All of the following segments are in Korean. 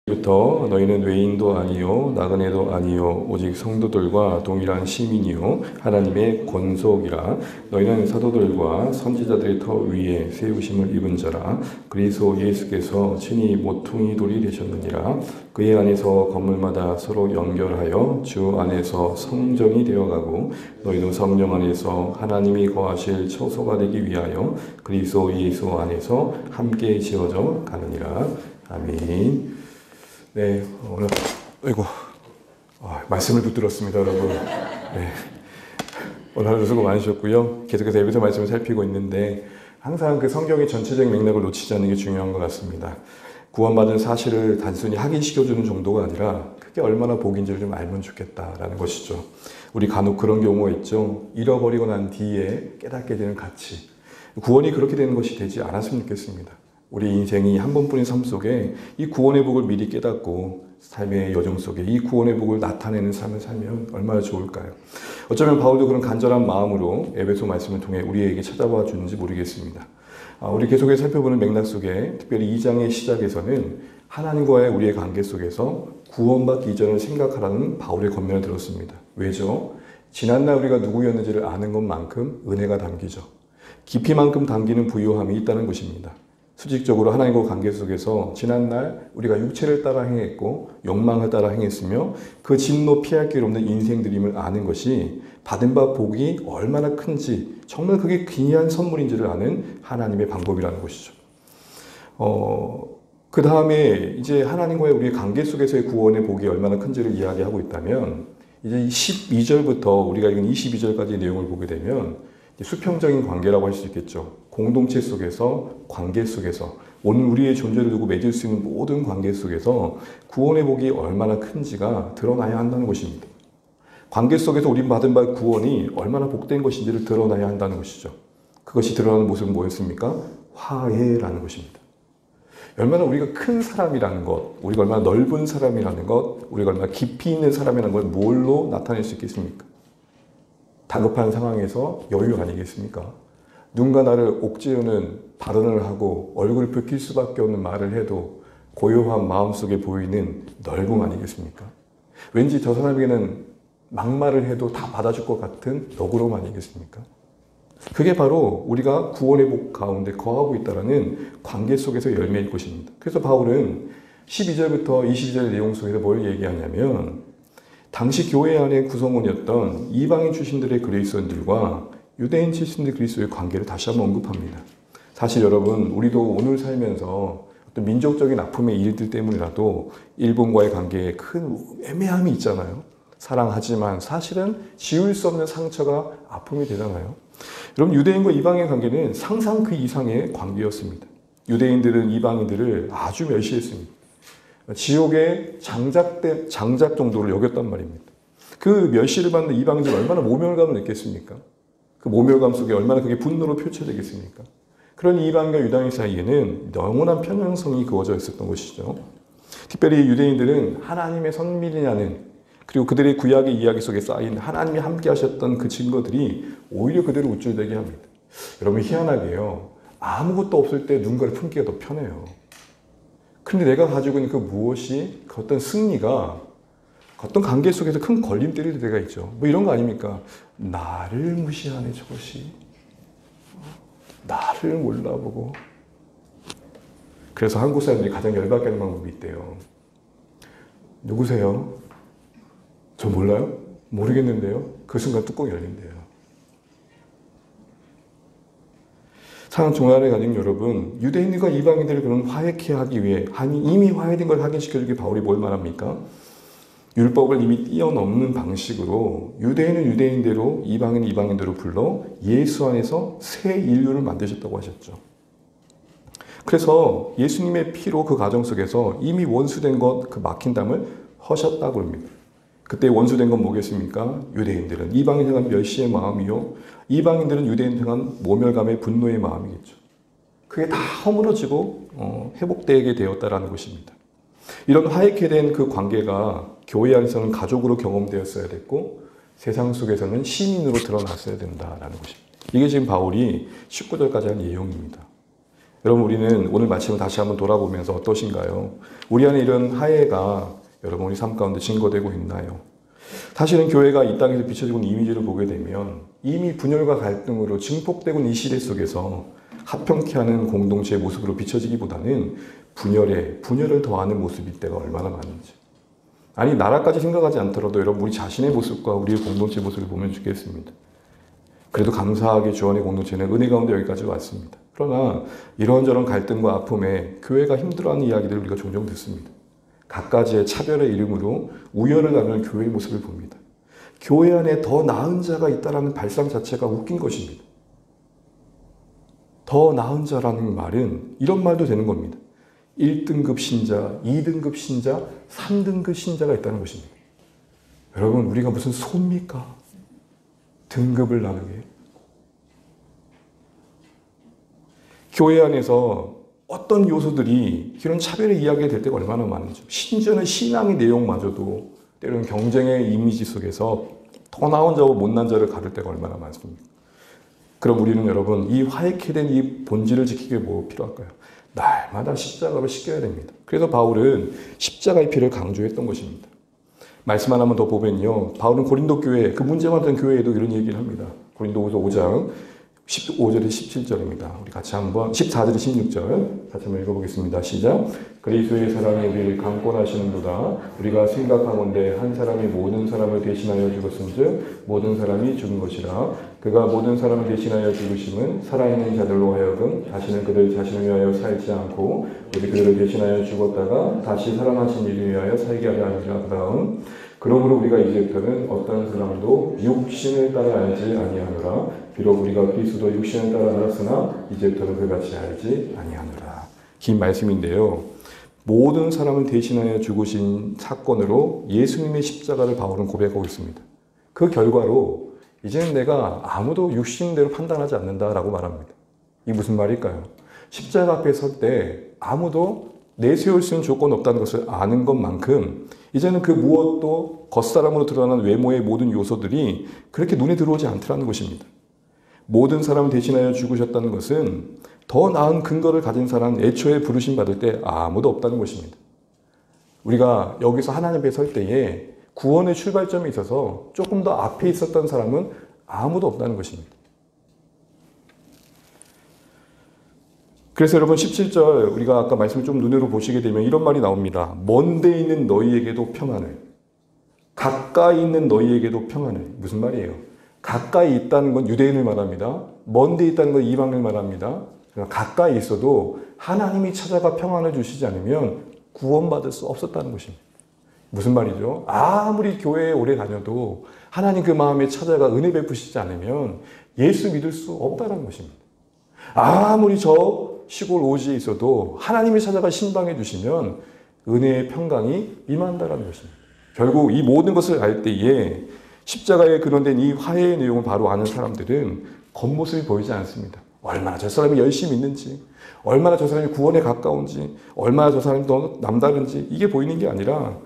부터 너희는 외인도 아니요 나그네도 아니요 오직 성도들과 동일한 시민이요 하나님의 권속이라. 너희는 사도들과 선지자들의 터 위에 세우심을 입은 자라. 그리스도 예수께서 친히 모퉁이 돌이 되셨느니라. 그의 안에서 건물마다 서로 연결하여 주 안에서 성전이 되어가고 너희도 성령 안에서 하나님이 거하실 처소가 되기 위하여 그리스도 예수 안에서 함께 지어져 가느니라. 아멘. 네, 오늘 말씀을 붙들었습니다, 여러분. 네, 오늘 하루 수고 많으셨고요. 계속해서 에베소 말씀을 살피고 있는데 항상 그 성경의 전체적인 맥락을 놓치지 않는 게 중요한 것 같습니다. 구원받은 사실을 단순히 확인시켜주는 정도가 아니라 그게 얼마나 복인지를 좀 알면 좋겠다라는 것이죠. 우리 간혹 그런 경우가 있죠. 잃어버리고 난 뒤에 깨닫게 되는 가치. 구원이 그렇게 되는 것이 되지 않았으면 좋겠습니다. 우리 인생이 한 번뿐인 삶 속에 이 구원의 복을 미리 깨닫고 삶의 여정 속에 이 구원의 복을 나타내는 삶을 살면 얼마나 좋을까요? 어쩌면 바울도 그런 간절한 마음으로 에베소 말씀을 통해 우리에게 찾아와 주는지 모르겠습니다. 우리 계속해서 살펴보는 맥락 속에 특별히 2장의 시작에서는 하나님과의 우리의 관계 속에서 구원받기 이전을 생각하라는 바울의 권면을 들었습니다. 왜죠? 지난날 우리가 누구였는지를 아는 것만큼 은혜가 담기죠. 깊이만큼 담기는 부유함이 있다는 것입니다. 수직적으로 하나님과 관계 속에서 지난날 우리가 육체를 따라 행했고 욕망을 따라 행했으며 그 진노 피할 길 없는 인생들임을 아는 것이 받은 바 복이 얼마나 큰지 정말 그게 귀한 선물인지를 아는 하나님의 방법이라는 것이죠. 그 다음에 이제 하나님과의 우리의 관계 속에서의 구원의 복이 얼마나 큰지를 이야기하고 있다면 이제 12절부터 우리가 읽은 22절까지의 내용을 보게 되면 수평적인 관계라고 할 수 있겠죠. 공동체 속에서, 관계 속에서, 오늘 우리의 존재를 두고 맺을 수 있는 모든 관계 속에서 구원의 복이 얼마나 큰지가 드러나야 한다는 것입니다. 관계 속에서 우리 받은 바 구원이 얼마나 복된 것인지를 드러나야 한다는 것이죠. 그것이 드러나는 모습은 뭐였습니까? 화해라는 것입니다. 얼마나 우리가 큰 사람이라는 것, 우리가 얼마나 넓은 사람이라는 것, 우리가 얼마나 깊이 있는 사람이라는 걸 뭘로 나타낼 수 있겠습니까? 다급한 상황에서 여유 아니겠습니까? 누군가 나를 옥죄우는 발언을 하고 얼굴을 붉힐 수밖에 없는 말을 해도 고요한 마음속에 보이는 넓음 아니겠습니까? 왠지 저 사람에게는 막말을 해도 다 받아줄 것 같은 너그러움 아니겠습니까? 그게 바로 우리가 구원의 복 가운데 거하고 있다는 관계 속에서 열매일 것입니다. 그래서 바울은 12절부터 22절 내용 속에서 뭘 얘기하냐면 당시 교회 안의 구성원이었던 이방인 출신들의 그리스도인들과 유대인 출신들의 그리스도의 관계를 다시 한번 언급합니다. 사실 여러분, 우리도 오늘 살면서 어떤 민족적인 아픔의 일들 때문이라도 일본과의 관계에 큰 애매함이 있잖아요. 사랑하지만 사실은 지울 수 없는 상처가 아픔이 되잖아요. 여러분, 유대인과 이방인의 관계는 상상 그 이상의 관계였습니다. 유대인들은 이방인들을 아주 멸시했습니다. 지옥의 장작 정도를 여겼단 말입니다. 그 멸시를 받는 이방인들은 얼마나 모멸감을 느꼈습니까? 그 모멸감 속에 얼마나 그게 분노로 표출되겠습니까? 그런 이방인과 유다인 사이에는 영원한 편향성이 그어져 있었던 것이죠. 특별히 유대인들은 하나님의 선민이라는, 그리고 그들의 구약의 이야기 속에 쌓인 하나님이 함께 하셨던 그 증거들이 오히려 그들을 우쭐대게 합니다. 여러분, 희한하게요, 아무것도 없을 때 누군가를 품기가 더 편해요. 근데 내가 가지고 있는 그 무엇이, 그 어떤 승리가 어떤 관계 속에서 큰 걸림돌이 될 때가 있죠. 뭐 이런 거 아닙니까? 나를 무시하네, 저것이. 나를 몰라보고. 그래서 한국 사람들이 가장 열받게 하는 방법이 있대요. 누구세요? 저 몰라요? 모르겠는데요? 그 순간 뚜껑이 열린대요. 사랑 종아를 가진 여러분, 유대인들과 이방인들을 그런 화해케 하기 위해, 이미 화해된 걸 확인시켜주기 바울이 뭘 말합니까? 율법을 이미 뛰어넘는 방식으로 유대인은 유대인대로 이방인은 이방인대로 불러 예수 안에서 새 인류를 만드셨다고 하셨죠. 그래서 예수님의 피로 그 과정 속에서 이미 원수된 것, 그 막힌 담을 허셨다고 합니다. 그때 원수된 건 뭐겠습니까? 유대인들은 이방인에 대한 멸시의 마음이요, 이방인들은 유대인에 대한 모멸감의 분노의 마음이겠죠. 그게 다 허물어지고 회복되게 되었다라는 것입니다. 이런 화해케 된 그 관계가 교회 안에서는 가족으로 경험되었어야 됐고 세상 속에서는 시민으로 드러났어야 된다라는 것입니다. 이게 지금 바울이 19절까지 한 내용입니다. 여러분, 우리는 오늘 말씀을 다시 한번 돌아보면서 어떠신가요? 우리 안에 이런 화해가 여러분 우리 삶 가운데 증거되고 있나요? 사실은 교회가 이 땅에서 비춰지고 있는 이미지를 보게 되면 이미 분열과 갈등으로 증폭되고 있는 이 시대 속에서 합평케 하는 공동체의 모습으로 비춰지기보다는 분열을 더하는 모습일 때가 얼마나 많은지. 아니, 나라까지 생각하지 않더라도 여러분 우리 자신의 모습과 우리의 공동체 모습을 보면 좋겠습니다. 그래도 감사하게 주원의 공동체는 은혜 가운데 여기까지 왔습니다. 그러나 이런저런 갈등과 아픔에 교회가 힘들어하는 이야기들을 우리가 종종 듣습니다. 갖가지의 차별의 이름으로 우열을 나누는 교회의 모습을 봅니다. 교회 안에 더 나은 자가 있다는 발상 자체가 웃긴 것입니다. 더 나은 자라는 말은 이런 말도 되는 겁니다. 1등급 신자, 2등급 신자, 3등급 신자가 있다는 것입니다. 여러분, 우리가 무슨 소입니까? 등급을 나누게. 교회 안에서 어떤 요소들이 이런 차별의 이야기가 될 때가 얼마나 많은지. 심지어는 신앙의 내용마저도 때로는 경쟁의 이미지 속에서 더 나은 자와 못난 자를 가를 때가 얼마나 많습니까? 그럼 우리는 여러분 이 화해케 된 이 본질을 지키기 위해 뭐 필요할까요? 날마다 십자가를 지켜야 됩니다. 그래서 바울은 십자가의 피를 강조했던 것입니다. 말씀 하나만 더 보면요. 바울은 고린도 교회, 그 문제 많던 교회에도 이런 얘기를 합니다. 고린도후서 5장 15절에 17절입니다. 우리 같이 한번 14절에 16절 같이 한번 읽어보겠습니다. 시작. 그리스도의 사랑이 우리를 강권하시는도다. 우리가 생각하건대 한 사람이 모든 사람을 대신하여 죽었은즉 모든 사람이 죽은 것이라. 그가 모든 사람을 대신하여 죽으심은 살아있는 자들로 하여금 다시는 그들 자신을 위하여 살지 않고 우리 그들을 대신하여 죽었다가 다시 살아나신 이를 위하여 살게 하려 하니라. 그다음 그러므로 우리가 이제부터는 어떤 사람도 육신을 따라 알지 아니하노라. 비록 우리가 그리스도 육신을 따라 알았으나 이제부터는 그같이 알지 아니하노라. 긴 말씀인데요. 모든 사람을 대신하여 죽으신 사건으로 예수님의 십자가를 바울은 고백하고 있습니다. 그 결과로 이제는 내가 아무도 육신대로 판단하지 않는다라고 말합니다. 이게 무슨 말일까요? 십자가 앞에 설 때 아무도 내세울 수 있는 조건 없다는 것을 아는 것만큼 이제는 그 무엇도 겉사람으로 드러나는 외모의 모든 요소들이 그렇게 눈에 들어오지 않더라는 것입니다. 모든 사람을 대신하여 죽으셨다는 것은 더 나은 근거를 가진 사람은 애초에 부르심 받을 때 아무도 없다는 것입니다. 우리가 여기서 하나님 앞에 설 때에 구원의 출발점에 있어서 조금 더 앞에 있었던 사람은 아무도 없다는 것입니다. 그래서 여러분 17절 우리가 아까 말씀을 좀 눈으로 보시게 되면 이런 말이 나옵니다. 먼데 있는 너희에게도 평안을, 가까이 있는 너희에게도 평안을. 무슨 말이에요? 가까이 있다는 건 유대인을 말합니다. 먼데 있다는 건 이방인을 말합니다. 가까이 있어도 하나님이 찾아가 평안을 주시지 않으면 구원받을 수 없었다는 것입니다. 무슨 말이죠? 아무리 교회에 오래 다녀도 하나님 그 마음에 찾아가 은혜 베푸시지 않으면 예수 믿을 수 없다는 것입니다. 아무리 저 시골 오지에 있어도 하나님이 찾아가 신방해 주시면 은혜의 평강이 임한다는 것입니다. 결국 이 모든 것을 알 때에 십자가에 근원된 이 화해의 내용을 바로 아는 사람들은 겉모습이 보이지 않습니다. 얼마나 저 사람이 열심히 있는지, 얼마나 저 사람이 구원에 가까운지, 얼마나 저 사람이 더 남다른지 이게 보이는 게 아니라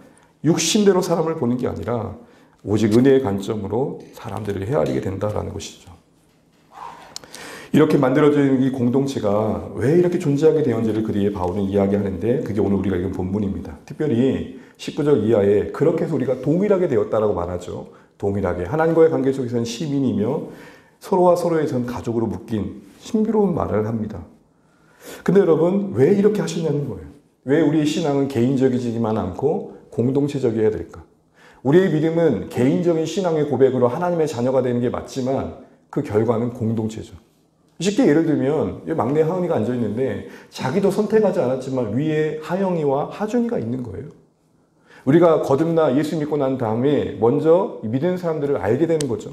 육신대로 사람을 보는 게 아니라 오직 은혜의 관점으로 사람들을 헤아리게 된다는 것이죠. 이렇게 만들어진 이 공동체가 왜 이렇게 존재하게 되었는지를 그 뒤에 바울은 이야기하는데 그게 오늘 우리가 읽은 본문입니다. 특별히 19절 이하에 그렇게 해서 우리가 동일하게 되었다라고 말하죠. 동일하게. 하나님과의 관계 속에서는 시민이며 서로와 서로의 전 가족으로 묶인 신비로운 말을 합니다. 근데 여러분 왜 이렇게 하셨냐는 거예요. 왜 우리의 신앙은 개인적이지만 않고 공동체적이어야 될까? 우리의 믿음은 개인적인 신앙의 고백으로 하나님의 자녀가 되는 게 맞지만 그 결과는 공동체죠. 쉽게 예를 들면 막내 하은이가 앉아있는데 자기도 선택하지 않았지만 위에 하영이와 하준이가 있는 거예요. 우리가 거듭나 예수 믿고 난 다음에 먼저 믿는 사람들을 알게 되는 거죠.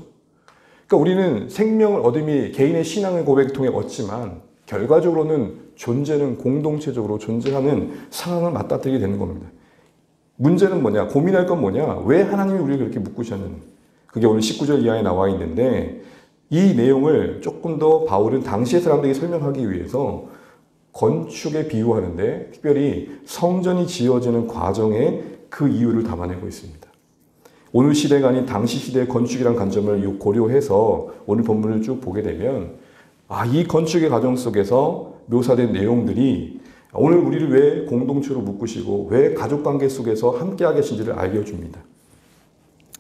그러니까 우리는 생명을 얻음이 개인의 신앙의 고백을 통해 얻지만 결과적으로는 존재는 공동체적으로 존재하는 상황을 맞닥뜨리게 되는 겁니다. 문제는 뭐냐? 고민할 건 뭐냐? 왜 하나님이 우리를 그렇게 묶으셨느냐? 그게 오늘 19절 이하에 나와 있는데 이 내용을 조금 더 바울은 당시의 사람들에게 설명하기 위해서 건축에 비유하는데 특별히 성전이 지어지는 과정에 그 이유를 담아내고 있습니다. 오늘 시대가 아닌 당시 시대의 건축이라는 관점을 고려해서 오늘 본문을 쭉 보게 되면 이 건축의 과정 속에서 묘사된 내용들이 오늘 우리를 왜 공동체로 묶으시고 왜 가족관계 속에서 함께하게 하신지를 알려줍니다.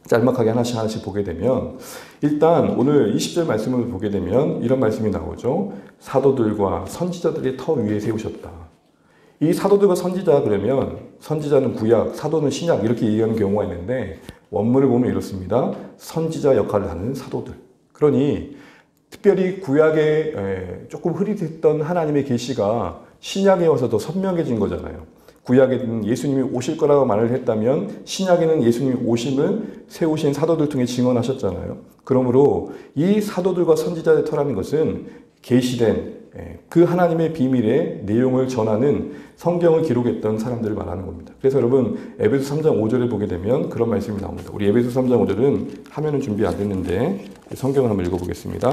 짤막하게 하나씩 보게 되면 일단 오늘 20절 말씀을 보게 되면 이런 말씀이 나오죠. 사도들과 선지자들이 터 위에 세우셨다. 이 사도들과 선지자 그러면 선지자는 구약, 사도는 신약 이렇게 얘기하는 경우가 있는데 원문을 보면 이렇습니다. 선지자 역할을 하는 사도들. 그러니 특별히 구약에 조금 흐릿했던 하나님의 계시가 신약에 와서 더 선명해진 거잖아요. 구약에는 예수님이 오실 거라고 말을 했다면 신약에는 예수님이 오심을 세우신 사도들 통해 증언하셨잖아요. 그러므로 이 사도들과 선지자의 터라는 것은 계시된 그 하나님의 비밀의 내용을 전하는 성경을 기록했던 사람들을 말하는 겁니다. 그래서 여러분 에베소 3장 5절을 보게 되면 그런 말씀이 나옵니다. 우리 에베소 3장 5절은 화면은 준비 안 됐는데 성경을 한번 읽어보겠습니다.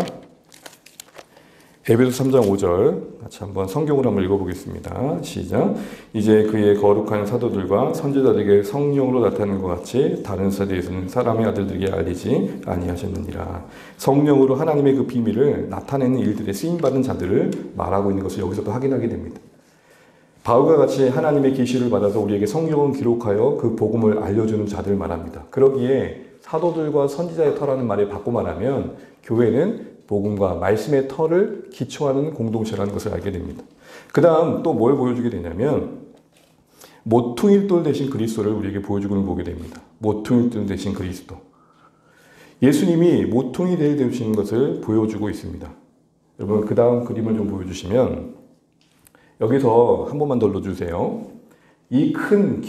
에베소 3장 5절 같이 한번 성경으로 한번 읽어보겠습니다. 시작. 이제 그의 거룩한 사도들과 선지자들에게 성령으로 나타나는 것 같이 다른 사도에서는 사람의 아들들에게 알리지 아니하셨느니라. 성령으로 하나님의 그 비밀을 나타내는 일들에 쓰임받은 자들을 말하고 있는 것을 여기서도 확인하게 됩니다. 바울과 같이 하나님의 계시를 받아서 우리에게 성경을 기록하여 그 복음을 알려주는 자들을 말합니다. 그러기에 사도들과 선지자의 터라는 말에 바꿔 말하면 교회는 복음과 말씀의 터를 기초하는 공동체라는 것을 알게 됩니다. 그 다음 또 뭘 보여주게 되냐면 모퉁이돌 대신 그리스도를 우리에게 보여주고는 보게 됩니다. 모퉁이돌 대신 그리스도. 예수님이 모퉁이돌 되신 것을 보여주고 있습니다. 여러분 그 다음 그림을 좀 보여주시면 여기서 한 번만 더 넣어주세요. 이 큰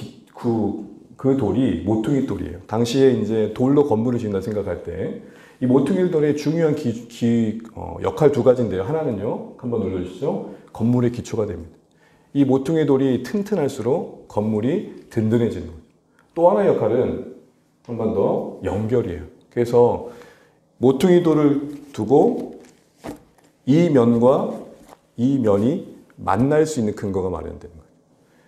그 돌이 모퉁이돌이에요. 당시에 이제 돌로 건물을 지은다 생각할 때 이 모퉁이돌의 중요한 역할 두 가지인데요. 하나는요, 한번 눌러주시죠. 건물의 기초가 됩니다. 이 모퉁이돌이 튼튼할수록 건물이 든든해지는 거죠. 또 하나의 역할은 한 번 더 연결이에요. 그래서 모퉁이돌을 두고 이 면과 이 면이 만날 수 있는 근거가 마련되는 거예요.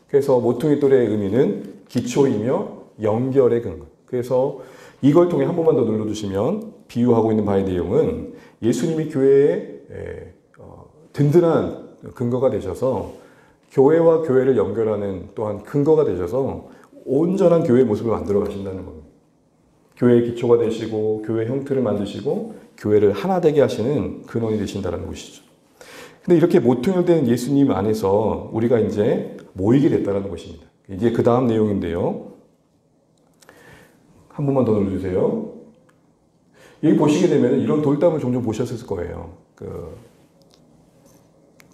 그래서 모퉁이돌의 의미는 기초이며 연결의 근거. 그래서 이걸 통해 한 번만 더 눌러주시면 비유하고 있는 바의 내용은 예수님이 교회에 든든한 근거가 되셔서 교회와 교회를 연결하는 또한 근거가 되셔서 온전한 교회의 모습을 만들어 가신다는 겁니다. 교회의 기초가 되시고 교회 형태를 만드시고 교회를 하나 되게 하시는 근원이 되신다는 것이죠. 근데 이렇게 모퉁이된 예수님 안에서 우리가 이제 모이게 됐다는 것입니다. 이게 그 다음 내용인데요. 한 번만 더 눌러주세요. 여기 보시게 되면 이런 돌담을 종종 보셨을 거예요.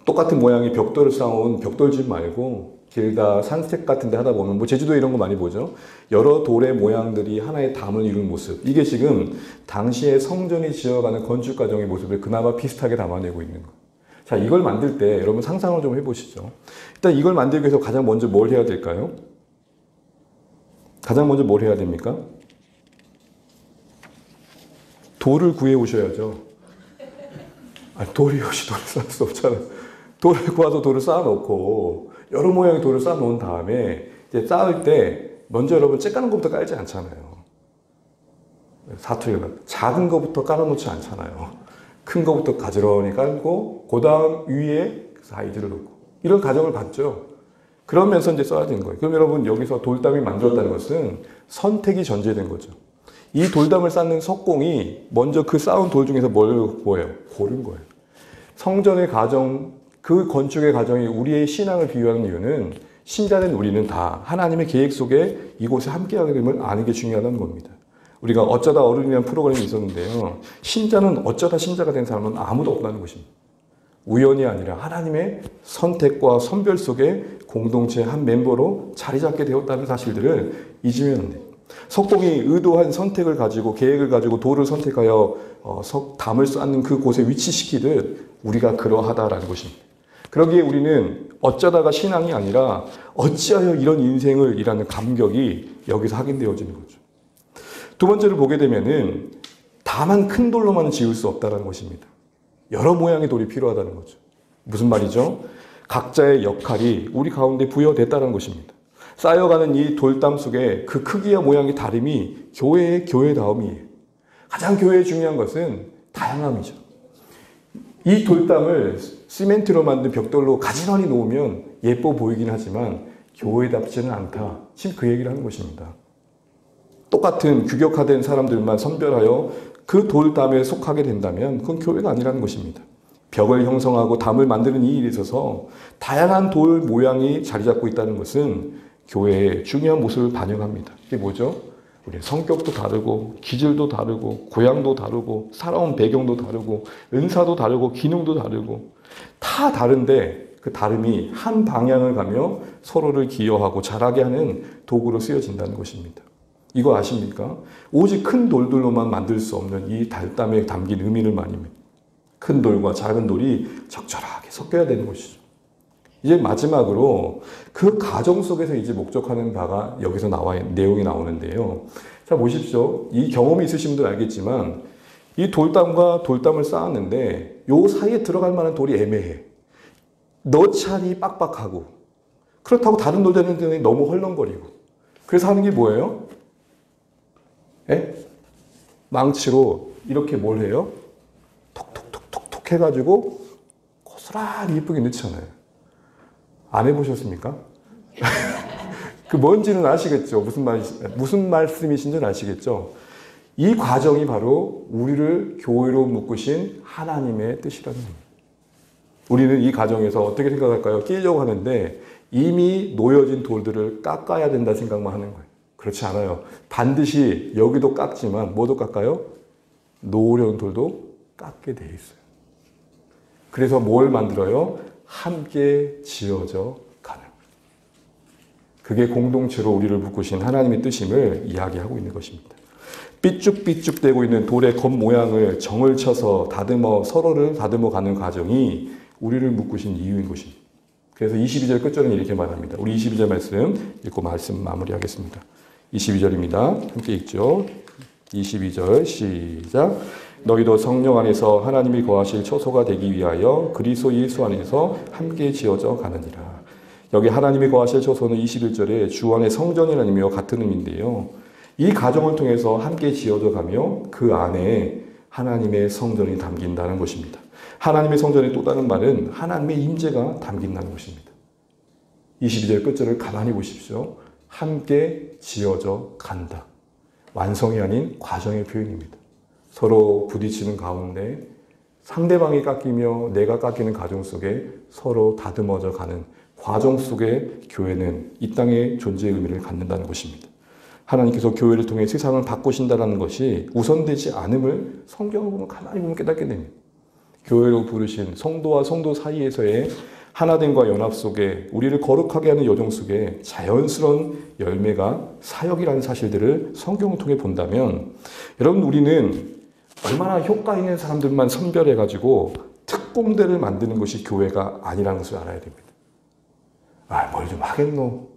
똑같은 모양의 벽돌을 쌓아온 벽돌집 말고 길다 산책 같은 데 하다 보면 제주도 이런 거 많이 보죠. 여러 돌의 모양들이 하나의 담을 이루는 모습. 이게 지금 당시에 성전이 지어가는 건축 과정의 모습을 그나마 비슷하게 담아내고 있는 거예요. 자, 이걸 만들 때 여러분 상상을 좀 해보시죠. 일단 이걸 만들기 위해서 가장 먼저 뭘 해야 될까요? 가장 먼저 뭘 해야 됩니까? 돌을 구해 오셔야죠. 돌이 없이 돌을 쌓을 수 없잖아요. 돌을 구해서 돌을 쌓아놓고 여러 모양의 돌을 쌓아놓은 다음에 이제 쌓을 때 먼저 여러분 쬐까는 것부터 깔지 않잖아요. 사투리가 작은 것부터 깔아놓지 않잖아요. 큰 것부터 가지런히 깔고 그 다음 위에 사이즈를 놓고 이런 과정을 봤죠. 그러면서 이제 써야 되는 거예요. 그럼 여러분 여기서 돌담이 만들었다는 것은 선택이 전제된 거죠. 이 돌담을 쌓는 석공이 먼저 그 쌓은 돌 중에서 뭐예요? 고른 거예요. 성전의 과정, 그 건축의 과정이 우리의 신앙을 비유하는 이유는 신자된 우리는 다 하나님의 계획 속에 이곳에 함께하게 됨을 아는 게 중요하다는 겁니다. 우리가 어쩌다 어른이라는 프로그램이 있었는데요. 신자는 어쩌다 신자가 된 사람은 아무도 없다는 것입니다. 우연이 아니라 하나님의 선택과 선별 속에 공동체 한 멤버로 자리 잡게 되었다는 사실들을 잊으면 안 돼요. 석공이 의도한 선택을 가지고 계획을 가지고 돌을 선택하여 담을 쌓는 그 곳에 위치시키듯 우리가 그러하다라는 것입니다. 그러기에 우리는 어쩌다가 신앙이 아니라 어찌하여 이런 인생을 이라는 감격이 여기서 확인되어지는 거죠. 두 번째를 보게 되면은 다만 큰 돌로만 지을 수 없다는 것입니다. 여러 모양의 돌이 필요하다는 거죠. 무슨 말이죠? 각자의 역할이 우리 가운데 부여됐다는 것입니다. 쌓여가는 이 돌담 속에 그 크기와 모양의 다름이 교회의 교회다움이에요. 가장 교회에 중요한 것은 다양함이죠. 이 돌담을 시멘트로 만든 벽돌로 가지런히 놓으면 예뻐 보이긴 하지만 교회답지는 않다. 지금 그 얘기를 하는 것입니다. 똑같은 규격화된 사람들만 선별하여 그 돌담에 속하게 된다면 그건 교회가 아니라는 것입니다. 벽을 형성하고 담을 만드는 이 일에 있어서 다양한 돌 모양이 자리 잡고 있다는 것은 교회의 중요한 모습을 반영합니다. 이게 뭐죠? 우리 성격도 다르고 기질도 다르고 고향도 다르고 살아온 배경도 다르고 은사도 다르고 기능도 다르고 다 다른데 그 다름이 한 방향을 가며 서로를 기여하고 자라게 하는 도구로 쓰여진다는 것입니다. 이거 아십니까? 오직 큰 돌들로만 만들 수 없는 이 달담에 담긴 의미를 말입니다. 큰 돌과 작은 돌이 적절하게 섞여야 되는 것이죠. 이제 마지막으로 그 가정 속에서 이제 목적하는 바가 여기서 내용이 나오는데요. 자, 보십시오. 이 경험이 있으신 분들 알겠지만 이 돌담과 돌담을 쌓았는데 요 사이에 들어갈 만한 돌이 애매해. 넣자니 빡빡하고 그렇다고 다른 돌들은 너무 헐렁거리고 그래서 하는 게 뭐예요? 망치로 이렇게 뭘 해요? 톡톡톡톡톡 해가지고 고스란히 이쁘게 넣잖아요. 안 해보셨습니까? 그 뭔지는 아시겠죠? 무슨 말씀이신지는 아시겠죠? 이 과정이 바로 우리를 교회로 묶으신 하나님의 뜻이라는 겁니다. 우리는 이 과정에서 어떻게 생각할까요? 끼려고 하는데 이미 놓여진 돌들을 깎아야 된다 생각만 하는 거예요. 그렇지 않아요. 반드시 여기도 깎지만 뭐도 깎아요? 놓으려는 돌도 깎게 돼 있어요. 그래서 뭘 만들어요? 함께 지어져 가는 거예요. 그게 공동체로 우리를 묶으신 하나님의 뜻임을 이야기하고 있는 것입니다. 삐쭉삐쭉되고 있는 돌의 겉모양을 정을 쳐서 서로를 다듬어 가는 과정이 우리를 묶으신 이유인 것입니다. 그래서 22절 끝절은 이렇게 말합니다. 우리 22절 말씀 읽고 말씀 마무리하겠습니다. 22절입니다. 함께 읽죠. 22절 시작. 너희도 성령 안에서 하나님이 거하실 처소가 되기 위하여 그리스도 예수 안에서 함께 지어져 가느니라. 여기 하나님이 거하실 처소는 21절에 주 안의 성전이라는 의미와 같은 의미인데요. 이 과정을 통해서 함께 지어져 가며 그 안에 하나님의 성전이 담긴다는 것입니다. 하나님의 성전의 또 다른 말은 하나님의 임재가 담긴다는 것입니다. 22절 끝절을 가만히 보십시오. 함께 지어져 간다. 완성이 아닌 과정의 표현입니다. 서로 부딪히는 가운데 상대방이 깎이며 내가 깎이는 과정 속에 서로 다듬어져 가는 과정 속에 교회는 이 땅의 존재의 의미를 갖는다는 것입니다. 하나님께서 교회를 통해 세상을 바꾸신다는 것이 우선되지 않음을 성경을 보면 가만히 보면 깨닫게 됩니다. 교회로 부르신 성도와 성도 사이에서의 하나됨과 연합 속에 우리를 거룩하게 하는 여정 속에 자연스러운 열매가 사역이라는 사실들을 성경을 통해 본다면 여러분 우리는 얼마나 효과 있는 사람들만 선별해가지고 특공대를 만드는 것이 교회가 아니라는 것을 알아야 됩니다. 뭘 좀 하겠노?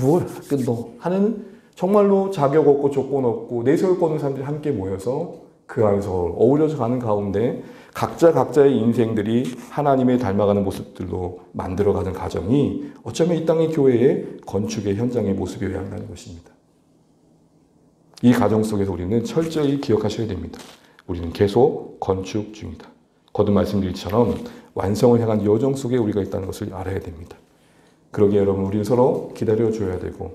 뭘 하겠노? 하는 정말로 자격 없고 조건 없고 내세울 거 없는 사람들이 함께 모여서 그 안에서 어우러져 가는 가운데 각자의 인생들이 하나님의 닮아가는 모습들로 만들어가는 과정이 어쩌면 이 땅의 교회의 건축의 현장의 모습이어야 한다는 것입니다. 이 과정 속에서 우리는 철저히 기억하셔야 됩니다. 우리는 계속 건축 중이다. 거듭 말씀드린처럼 완성을 향한 여정 속에 우리가 있다는 것을 알아야 됩니다. 그러기에 여러분 우리는 서로 기다려줘야 되고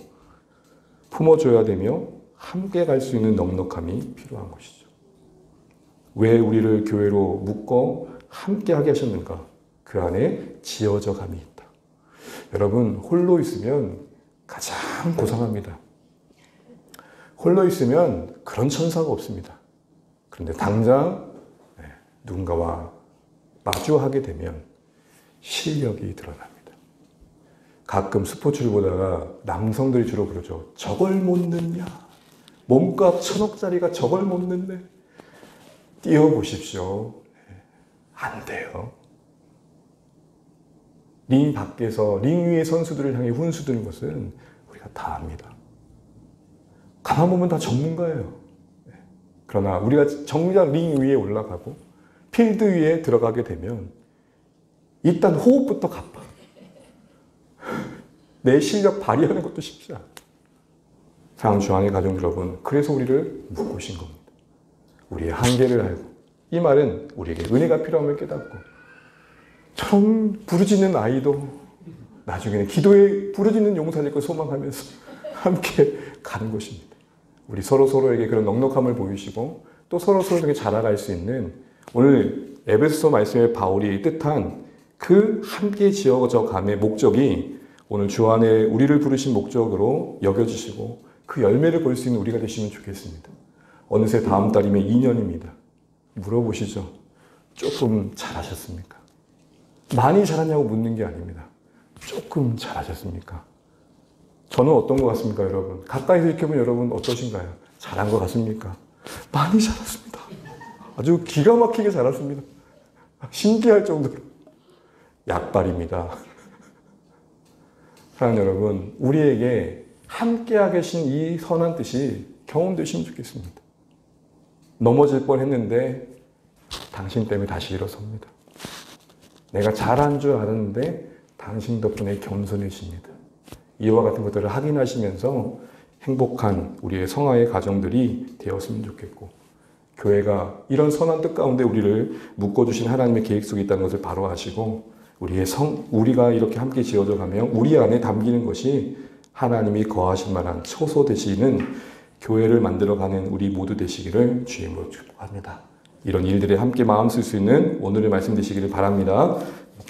품어줘야 되며 함께 갈 수 있는 넉넉함이 필요한 것이죠. 왜 우리를 교회로 묶어 함께하게 하셨는가? 그 안에 지어져 감이 있다. 여러분 홀로 있으면 가장 고상합니다. 홀로 있으면 그런 천사가 없습니다. 그런데 당장 누군가와 마주하게 되면 실력이 드러납니다. 가끔 스포츠를 보다가 남성들이 주로 그러죠. 저걸 못 넣냐? 몸값 1,000억짜리가 저걸 못 넣네? 뛰어보십시오. 안 돼요. 링 밖에서 링 위의 선수들을 향해 훈수드는 것은 우리가 다 압니다. 가만 보면 다 전문가예요. 그러나 우리가 정작 링 위에 올라가고 필드 위에 들어가게 되면 일단 호흡부터 가빠. 내 실력 발휘하는 것도 쉽지 않아. 사랑하는 주안의 가족 여러분, 그래서 우리를 묶으신 겁니다. 우리의 한계를 알고 이 말은 우리에게 은혜가 필요함을 깨닫고 처럼 부르짖는 아이도 나중에는 기도에 부르짖는 용사일 걸 소망하면서 함께 가는 것입니다. 우리 서로에게 그런 넉넉함을 보이시고 또 서로에게 자라갈 수 있는 오늘 에베소서 말씀의 바울이 뜻한 그 함께 지어져 감의 목적이 오늘 주 안에 우리를 부르신 목적으로 여겨지시고 그 열매를 볼 수 있는 우리가 되시면 좋겠습니다. 어느새 다음 달이면 2년입니다. 물어보시죠. 조금 잘하셨습니까? 많이 잘하냐고 묻는 게 아닙니다. 조금 잘하셨습니까? 저는 어떤 것 같습니까, 여러분? 가까이서 이렇게 보면 여러분 어떠신가요? 잘한 것 같습니까? 많이 잘했습니다. 아주 기가 막히게 잘했습니다. 신기할 정도로. 약발입니다. 사랑하는 여러분, 우리에게 함께하게 계신 이 선한 뜻이 경험되시면 좋겠습니다. 넘어질 뻔했는데 당신 때문에 다시 일어섭니다. 내가 잘한 줄 알았는데 당신 덕분에 겸손해집니다. 이와 같은 것들을 확인하시면서 행복한 우리의 성화의 가정들이 되었으면 좋겠고, 교회가 이런 선한 뜻 가운데 우리를 묶어주신 하나님의 계획 속에 있다는 것을 바로 아시고, 우리가 이렇게 함께 지어져 가며 우리 안에 담기는 것이 하나님이 거하실 만한 초소 되시는 교회를 만들어가는 우리 모두 되시기를 주임으로 축복합니다. 이런 일들에 함께 마음 쓸 수 있는 오늘의 말씀 되시기를 바랍니다.